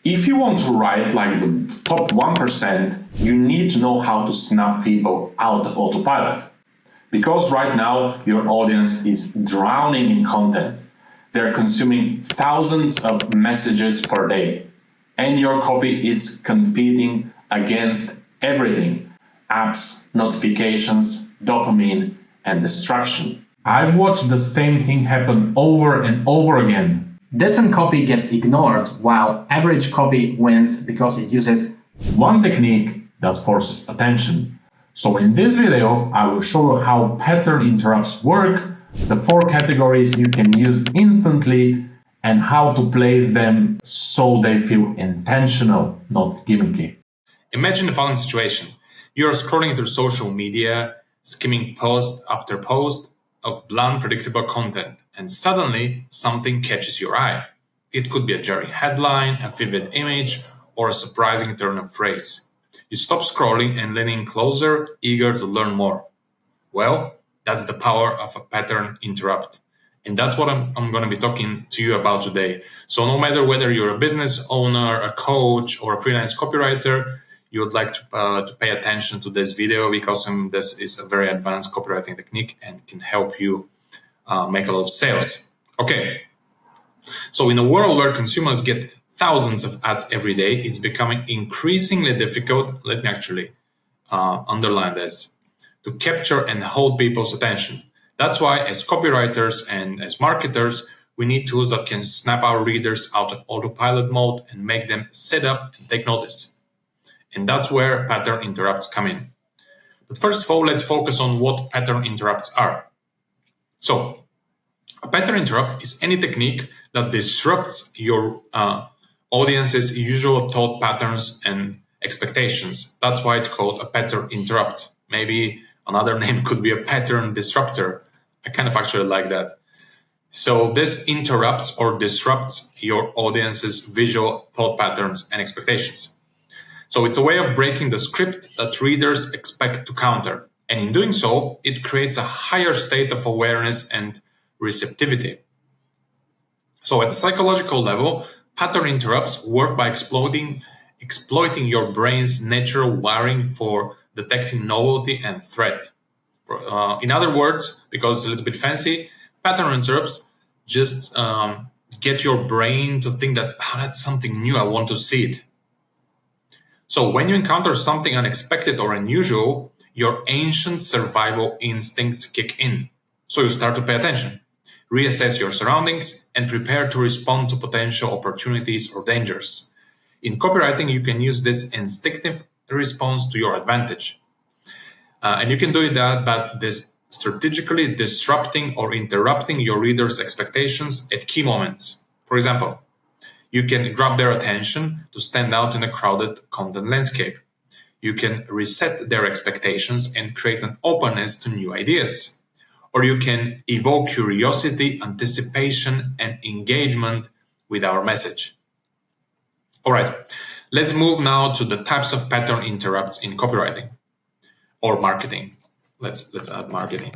If you want to write like the top 1%, you need to know how to snap people out of autopilot. Because right now, your audience is drowning in content. They're consuming thousands of messages per day. And your copy is competing against everything: apps, notifications, dopamine, and distraction. I've watched the same thing happen over and over again. Decent copy gets ignored, while average copy wins because it uses one technique that forces attention. So in this video, I will show you how pattern interrupts work, the 4 categories you can use instantly, and how to place them so they feel intentional, not gimmicky. Imagine the following situation. You're scrolling through social media, skimming post after post of bland, predictable content, and suddenly something catches your eye. It could be a jarring headline, a vivid image, or a surprising turn of phrase. You stop scrolling and lean in closer, eager to learn more. Well, that's the power of a pattern interrupt. And that's what I'm going to be talking to you about today. So no matter whether you're a business owner, a coach, or a freelance copywriter, you would like to pay attention to this video because this is a very advanced copywriting technique and can help you make a lot of sales. Okay, so in a world where consumers get thousands of ads every day, it's becoming increasingly difficult, let me actually underline this, to capture and hold people's attention. That's why as copywriters and as marketers, we need tools that can snap our readers out of autopilot mode and make them sit up and take notice. And that's where pattern interrupts come in. But first of all, let's focus on what pattern interrupts are. So, a pattern interrupt is any technique that disrupts your audience's usual thought patterns and expectations. That's why it's called a pattern interrupt. Maybe another name could be a pattern disruptor. I kind of actually like that. So this interrupts or disrupts your audience's visual thought patterns and expectations. So it's a way of breaking the script that readers expect to counter. And in doing so, it creates a higher state of awareness and receptivity. So at the psychological level, pattern interrupts work by exploiting your brain's natural wiring for detecting novelty and threat. In other words, because it's a little bit fancy, pattern interrupts just get your brain to think that that's something new, I want to see it. So when you encounter something unexpected or unusual, your ancient survival instincts kick in. So you start to pay attention, reassess your surroundings, and prepare to respond to potential opportunities or dangers. In copywriting, you can use this instinctive response to your advantage. And you can do that by strategically disrupting or interrupting your readers' expectations at key moments. For example, you can grab their attention to stand out in a crowded content landscape. You can reset their expectations and create an openness to new ideas. Or you can evoke curiosity, anticipation, and engagement with our message. All right, let's move now to the types of pattern interrupts in copywriting or marketing. Let's add marketing.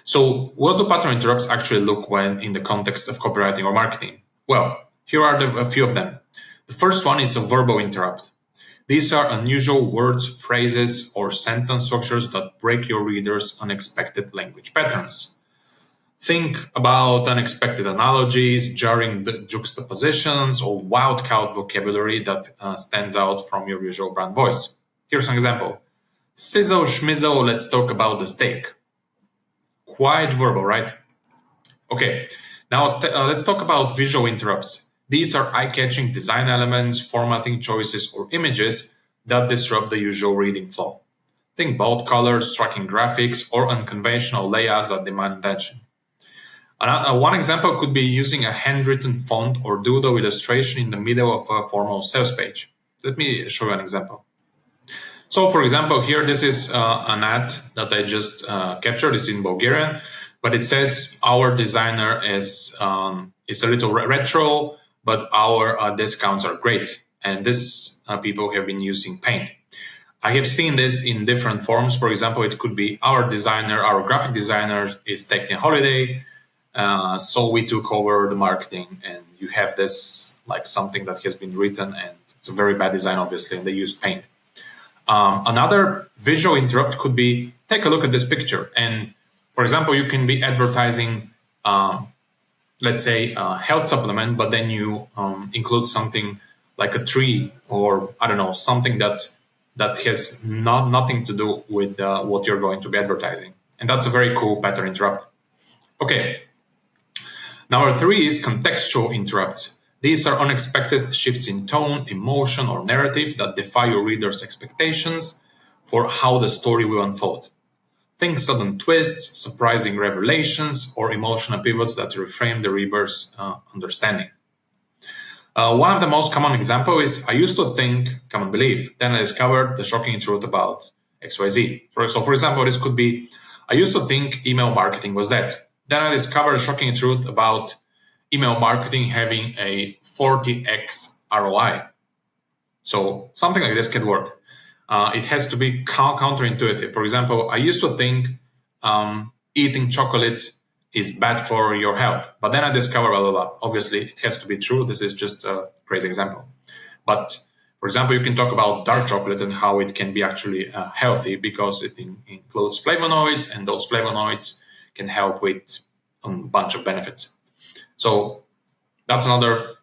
So what do pattern interrupts actually look when in the context of copywriting or marketing? Well, here are a few of them. The first one is a verbal interrupt. These are unusual words, phrases, or sentence structures that break your readers' unexpected language patterns. Think about unexpected analogies, jarring juxtapositions, or wildcat vocabulary that stands out from your usual brand voice. Here's an example. Sizzle schmizzle, let's talk about the steak. Quite verbal, right? Okay, now let's talk about visual interrupts. These are eye-catching design elements, formatting choices, or images that disrupt the usual reading flow. Think bold colors, striking graphics, or unconventional layouts that demand attention. One example could be using a handwritten font or doodle illustration in the middle of a formal sales page. Let me show you an example. So, for example, here this is an ad that I just captured. It's in Bulgarian, but it says our designer is a little retro, but our discounts are great. And this people have been using paint. I have seen this in different forms. For example, it could be our graphic designer is taking a holiday. So we took over the marketing, and you have this like something that has been written, and it's a very bad design, obviously, and they used paint. Another visual interrupt could be, take a look at this picture. And for example, you can be advertising, let's say, a health supplement, but then you include something like a tree, or I don't know, something that has nothing to do with what you're going to be advertising. And that's a very cool pattern interrupt. Okay. Number 3 is contextual interrupts. These are unexpected shifts in tone, emotion, or narrative that defy your reader's expectations for how the story will unfold. Think sudden twists, surprising revelations, or emotional pivots that reframe the reader's understanding. One of the most common examples is, I used to think, come and believe, then I discovered the shocking truth about XYZ. So for example, this could be, I used to think email marketing was dead. Then I discovered a shocking truth about email marketing having a 40x ROI. So something like this can work. It has to be counterintuitive. For example, I used to think eating chocolate is bad for your health, but then I discovered blah, blah, blah. Obviously, it has to be true. This is just a crazy example. But for example, you can talk about dark chocolate and how it can be actually healthy because it includes flavonoids, and those flavonoids can help with a bunch of benefits. So that's another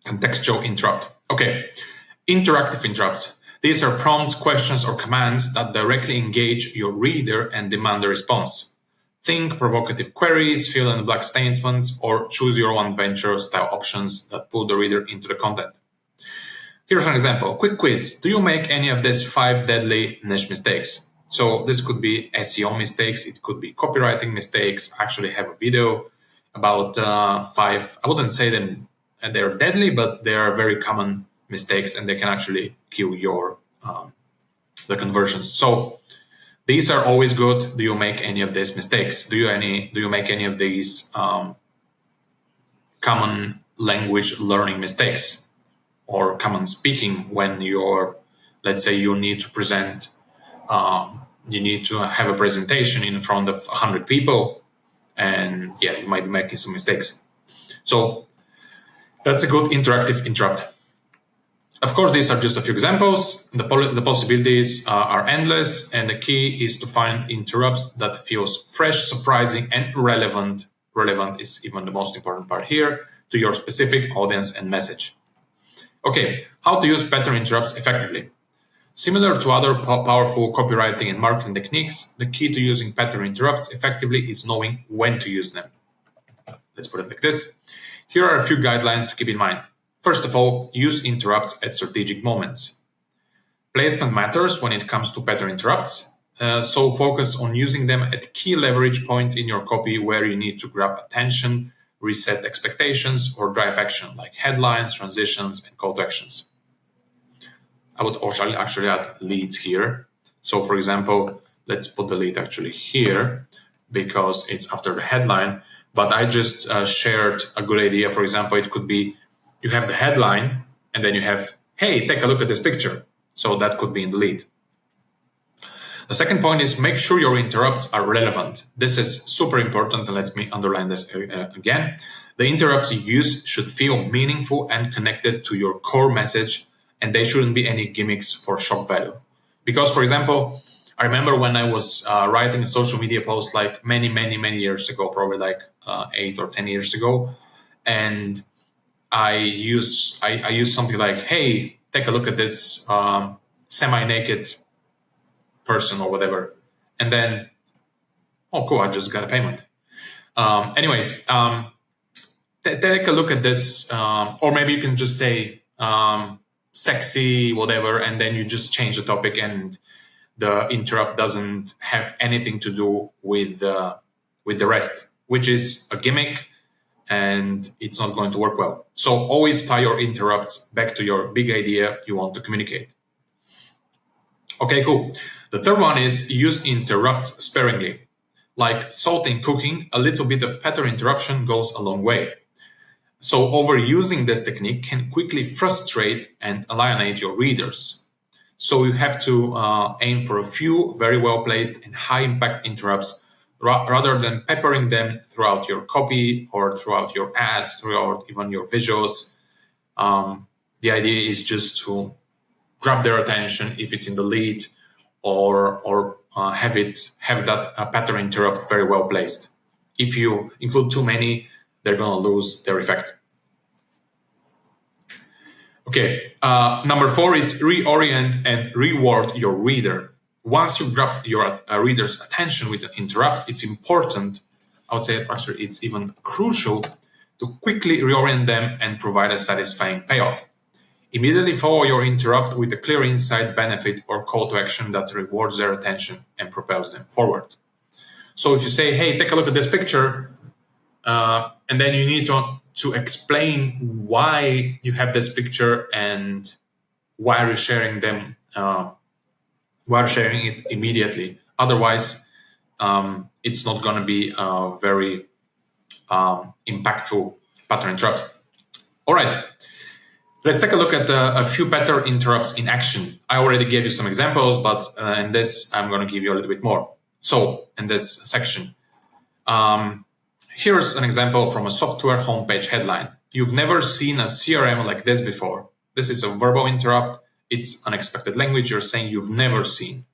contextual interrupt. Okay, interactive interrupts. These are prompts, questions, or commands that directly engage your reader and demand a response. Think provocative queries, fill-in-the-blank statements, or choose-your-own adventure style options that pull the reader into the content. Here's an example. Quick quiz. Do you make any of these 5 deadly niche mistakes? So this could be SEO mistakes. It could be copywriting mistakes. I actually have a video about 5. I wouldn't say them they're deadly, but they are very common mistakes, and they can actually kill your the conversions. So these are always good. Do you make any of these mistakes? Do you make any of these common language learning mistakes or common speaking when you're, let's say, you need to present, you need to have a presentation in front of 100 people, and yeah, you might be making some mistakes. So that's a good interactive interrupt. Of course, these are just a few examples. The possibilities are endless, and the key is to find interrupts that feels fresh, surprising, and relevant. Relevant is even the most important part here, to your specific audience and message. Okay, how to use pattern interrupts effectively. Similar to other powerful copywriting and marketing techniques, the key to using pattern interrupts effectively is knowing when to use them. Let's put it like this. Here are a few guidelines to keep in mind. First of all, use interrupts at strategic moments. Placement matters when it comes to pattern interrupts, so focus on using them at key leverage points in your copy where you need to grab attention, reset expectations, or drive action, like headlines, transitions, and call to actions. I would also actually add leads here. So for example, let's put the lead actually here because it's after the headline, but I just shared a good idea. For example, it could be, you have the headline, and then you have, hey, take a look at this picture. So that could be in the lead. The second point is make sure your interrupts are relevant. This is super important, and let me underline this again. The interrupts you use should feel meaningful and connected to your core message, and they shouldn't be any gimmicks for shock value. Because, for example, I remember when I was writing a social media post like many years ago, probably like 8 or 10 years ago, and I use something like, hey, take a look at this semi-naked person or whatever. And then, oh, cool, I just got a payment. Take a look at this. Or maybe you can just say sexy, whatever, and then you just change the topic and the interrupt doesn't have anything to do with the rest, which is a gimmick, and it's not going to work well. So always tie your interrupts back to your big idea you want to communicate. Okay, cool. The third one is use interrupts sparingly. Like salt in cooking, a little bit of pattern interruption goes a long way. So overusing this technique can quickly frustrate and alienate your readers. So you have to aim for a few very well-placed and high-impact interrupts rather than peppering them throughout your copy or throughout your ads, throughout even your visuals. The idea is just to grab their attention if it's in the lead, or have that pattern interrupt very well placed. If you include too many, they're going to lose their effect. Okay, number 4 is reorient and reward your reader. Once you've grabbed your reader's attention with an interrupt, it's important, I would say actually it's even crucial, to quickly reorient them and provide a satisfying payoff. Immediately follow your interrupt with a clear insight, benefit, or call to action that rewards their attention and propels them forward. So if you say, hey, take a look at this picture, and then you need to explain why you have this picture and why you're sharing them, why sharing it immediately. Otherwise, it's not going to be a very impactful pattern interrupt. All right. Let's take a look at a few pattern interrupts in action. I already gave you some examples, but in this, I'm going to give you a little bit more. So in this section, here's an example from a software homepage headline. You've never seen a CRM like this before. This is a verbal interrupt. It's unexpected language you're saying you've never seen.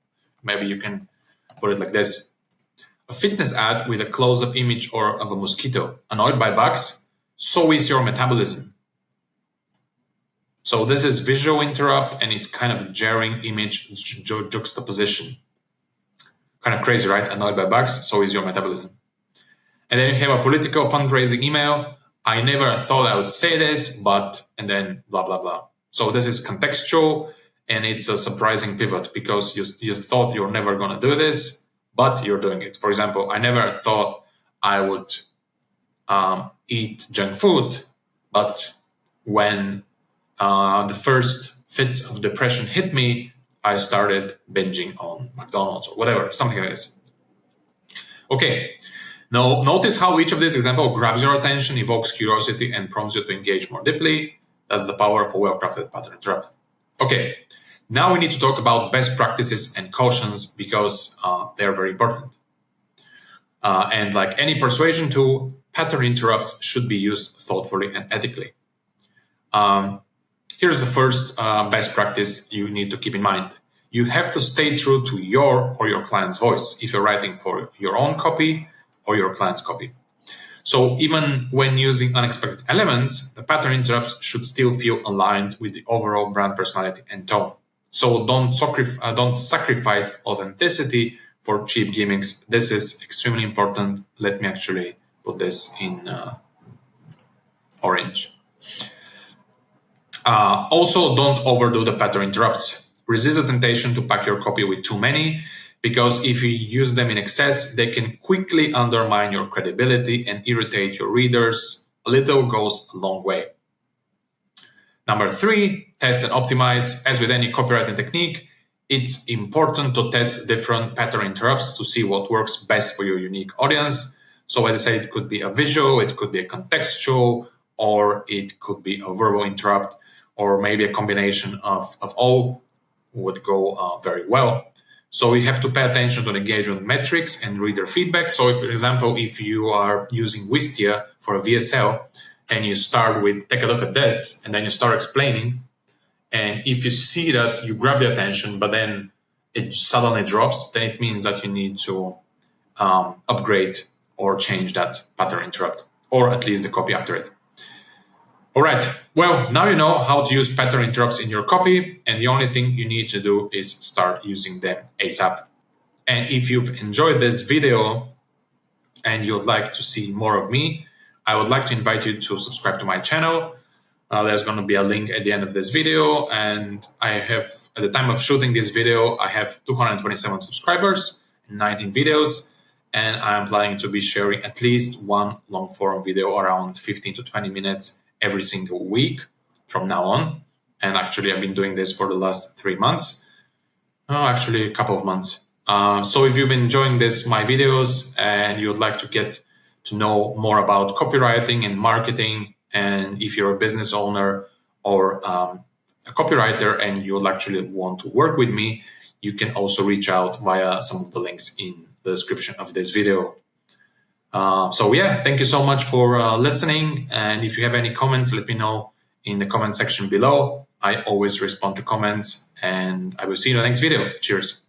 Maybe you can put it like this. A fitness ad with a close-up image of a mosquito. Annoyed by bugs? So is your metabolism. So this is visual interrupt, and it's kind of jarring image juxtaposition. Kind of crazy, right? Annoyed by bugs, so is your metabolism. And then you have a political fundraising email. I never thought I would say this, but, and then blah, blah, blah. So this is contextual, and it's a surprising pivot because you thought you're never going to do this, but you're doing it. For example, I never thought I would eat junk food, but when the first fits of depression hit me, I started binging on McDonald's or whatever, something like this. Okay, now notice how each of these examples grabs your attention, evokes curiosity, and prompts you to engage more deeply. That's the power of a well-crafted pattern interrupt. Okay, now we need to talk about best practices and cautions because they're very important. And like any persuasion tool, pattern interrupts should be used thoughtfully and ethically. Here's the first best practice you need to keep in mind. You have to stay true to your or your client's voice if you're writing for your own copy or your client's copy. So even when using unexpected elements, the pattern interrupts should still feel aligned with the overall brand personality and tone. So don't sacrifice authenticity for cheap gimmicks. This is extremely important. Let me actually put this in orange. Also, don't overdo the pattern interrupts. Resist the temptation to pack your copy with too many, because if you use them in excess, they can quickly undermine your credibility and irritate your readers. A little goes a long way. Number 3, test and optimize. As with any copywriting technique, it's important to test different pattern interrupts to see what works best for your unique audience. So as I said, it could be a visual, it could be a contextual, or it could be a verbal interrupt, or maybe a combination of all would go very well. So we have to pay attention to the engagement metrics and reader feedback. So if, for example, if you are using Wistia for a VSL and you start with, take a look at this, and then you start explaining, and if you see that you grab the attention, but then it suddenly drops, then it means that you need to upgrade or change that pattern interrupt, or at least the copy after it. All right, well, now you know how to use pattern interrupts in your copy, and the only thing you need to do is start using them ASAP. And if you've enjoyed this video and you'd like to see more of me, I would like to invite you to subscribe to my channel. There's going to be a link at the end of this video, and I have, at the time of shooting this video, I have 227 subscribers and 19 videos, and I'm planning to be sharing at least one long form video around 15 to 20 minutes every single week from now on. And actually, I've been doing this for the last 3 months. Actually, a couple of months. So if you've been enjoying my videos and you'd like to get to know more about copywriting and marketing, and if you're a business owner or a copywriter and you'll actually want to work with me, you can also reach out via some of the links in the description of this video. So yeah, thank you so much for listening. And if you have any comments, let me know in the comment section below. I always respond to comments, and I will see you in the next video. Cheers.